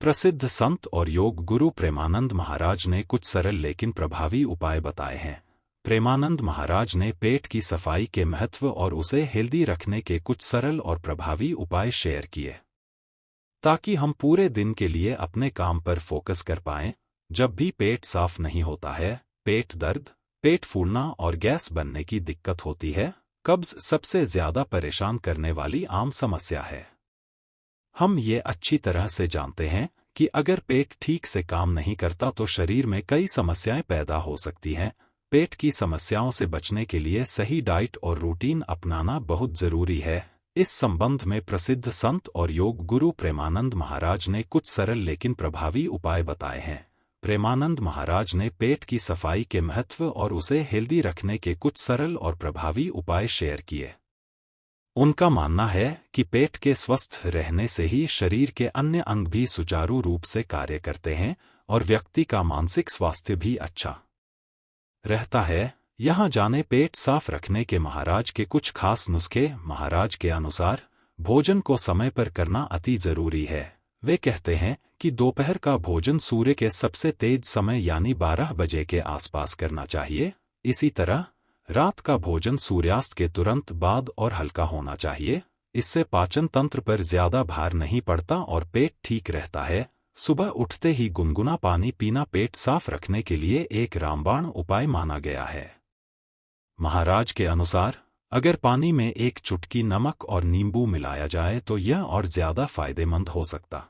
प्रसिद्ध संत और योग गुरु प्रेमानंद महाराज ने कुछ सरल लेकिन प्रभावी उपाय बताए हैं। प्रेमानंद महाराज ने पेट की सफाई के महत्व और उसे हेल्दी रखने के कुछ सरल और प्रभावी उपाय शेयर किए, ताकि हम पूरे दिन के लिए अपने काम पर फोकस कर पाएं। जब भी पेट साफ नहीं होता है, पेट दर्द, पेट फूलना और गैस बनने की दिक्कत होती है। कब्ज सबसे ज्यादा परेशान करने वाली आम समस्या है। हम ये अच्छी तरह से जानते हैं कि अगर पेट ठीक से काम नहीं करता तो शरीर में कई समस्याएं पैदा हो सकती हैं। पेट की समस्याओं से बचने के लिए सही डाइट और रूटीन अपनाना बहुत जरूरी है। इस संबंध में प्रसिद्ध संत और योग गुरु प्रेमानंद महाराज ने कुछ सरल लेकिन प्रभावी उपाय बताए हैं। प्रेमानंद महाराज ने पेट की सफाई के महत्व और उसे हेल्दी रखने के कुछ सरल और प्रभावी उपाय शेयर किए। उनका मानना है कि पेट के स्वस्थ रहने से ही शरीर के अन्य अंग भी सुचारू रूप से कार्य करते हैं और व्यक्ति का मानसिक स्वास्थ्य भी अच्छा रहता है। यहाँ जाने पेट साफ रखने के महाराज के कुछ खास नुस्खे। महाराज के अनुसार भोजन को समय पर करना अति जरूरी है। वे कहते हैं कि दोपहर का भोजन सूर्य के सबसे तेज समय यानी 12 बजे के आसपास करना चाहिए। इसी तरह रात का भोजन सूर्यास्त के तुरंत बाद और हल्का होना चाहिए। इससे पाचन तंत्र पर ज्यादा भार नहीं पड़ता और पेट ठीक रहता है। सुबह उठते ही गुनगुना पानी पीना पेट साफ रखने के लिए एक रामबाण उपाय माना गया है। महाराज के अनुसार अगर पानी में एक चुटकी नमक और नींबू मिलाया जाए तो यह और ज्यादा फायदेमंद हो सकता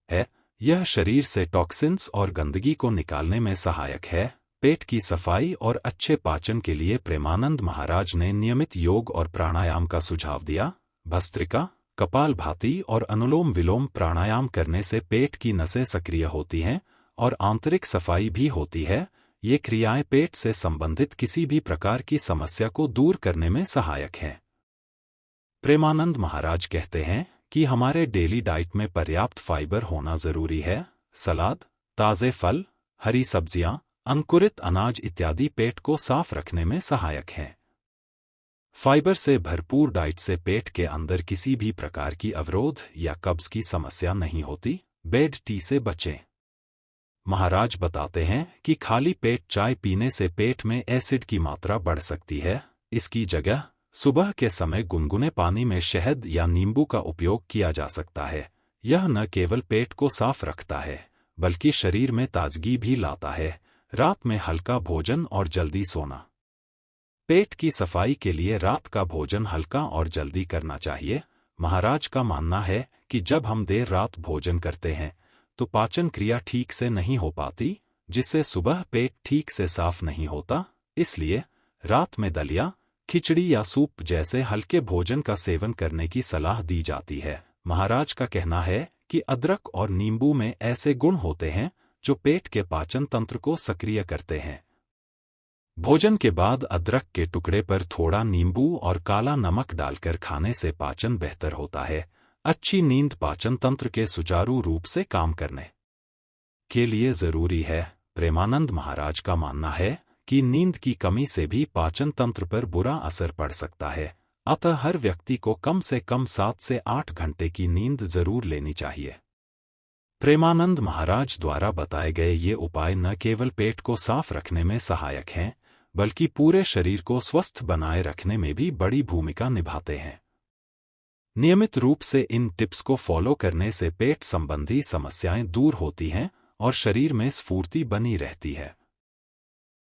है। यह शरीर से टॉक्सिन्स और गंदगी को निकालने में सहायक है। पेट की सफाई और अच्छे पाचन के लिए प्रेमानंद महाराज ने नियमित योग और प्राणायाम का सुझाव दिया। भस्त्रिका, कपालभाति और अनुलोम विलोम प्राणायाम करने से पेट की नसें सक्रिय होती हैं और आंतरिक सफाई भी होती है। ये क्रियाएं पेट से संबंधित किसी भी प्रकार की समस्या को दूर करने में सहायक हैं। प्रेमानंद महाराज कहते हैं कि हमारे डेली डाइट में पर्याप्त फाइबर होना जरूरी है। सलाद, ताजे फल, हरी सब्जियां, अंकुरित अनाज इत्यादि पेट को साफ रखने में सहायक हैं। फाइबर से भरपूर डाइट से पेट के अंदर किसी भी प्रकार की अवरोध या कब्ज की समस्या नहीं होती। बेड टी से बचें। महाराज बताते हैं कि खाली पेट चाय पीने से पेट में एसिड की मात्रा बढ़ सकती है। इसकी जगह सुबह के समय गुनगुने पानी में शहद या नींबू का उपयोग किया जा सकता है। यह न केवल पेट को साफ रखता है बल्कि शरीर में ताजगी भी लाता है। रात में हल्का भोजन और जल्दी सोना। पेट की सफाई के लिए रात का भोजन हल्का और जल्दी करना चाहिए। महाराज का मानना है कि जब हम देर रात भोजन करते हैं तो पाचन क्रिया ठीक से नहीं हो पाती, जिससे सुबह पेट ठीक से साफ नहीं होता। इसलिए रात में दलिया, खिचड़ी या सूप जैसे हल्के भोजन का सेवन करने की सलाह दी जाती है। महाराज का कहना है कि अदरक और नींबू में ऐसे गुण होते हैं जो पेट के पाचन तंत्र को सक्रिय करते हैं। भोजन के बाद अदरक के टुकड़े पर थोड़ा नींबू और काला नमक डालकर खाने से पाचन बेहतर होता है। अच्छी नींद पाचन तंत्र के सुचारू रूप से काम करने के लिए जरूरी है। प्रेमानंद महाराज का मानना है कि नींद की कमी से भी पाचन तंत्र पर बुरा असर पड़ सकता है। अतः हर व्यक्ति को कम से कम 7 से 8 घंटे की नींद जरूर लेनी चाहिए। प्रेमानंद महाराज द्वारा बताए गए ये उपाय न केवल पेट को साफ रखने में सहायक हैं बल्कि पूरे शरीर को स्वस्थ बनाए रखने में भी बड़ी भूमिका निभाते हैं। नियमित रूप से इन टिप्स को फॉलो करने से पेट संबंधी समस्याएं दूर होती हैं और शरीर में स्फूर्ति बनी रहती है।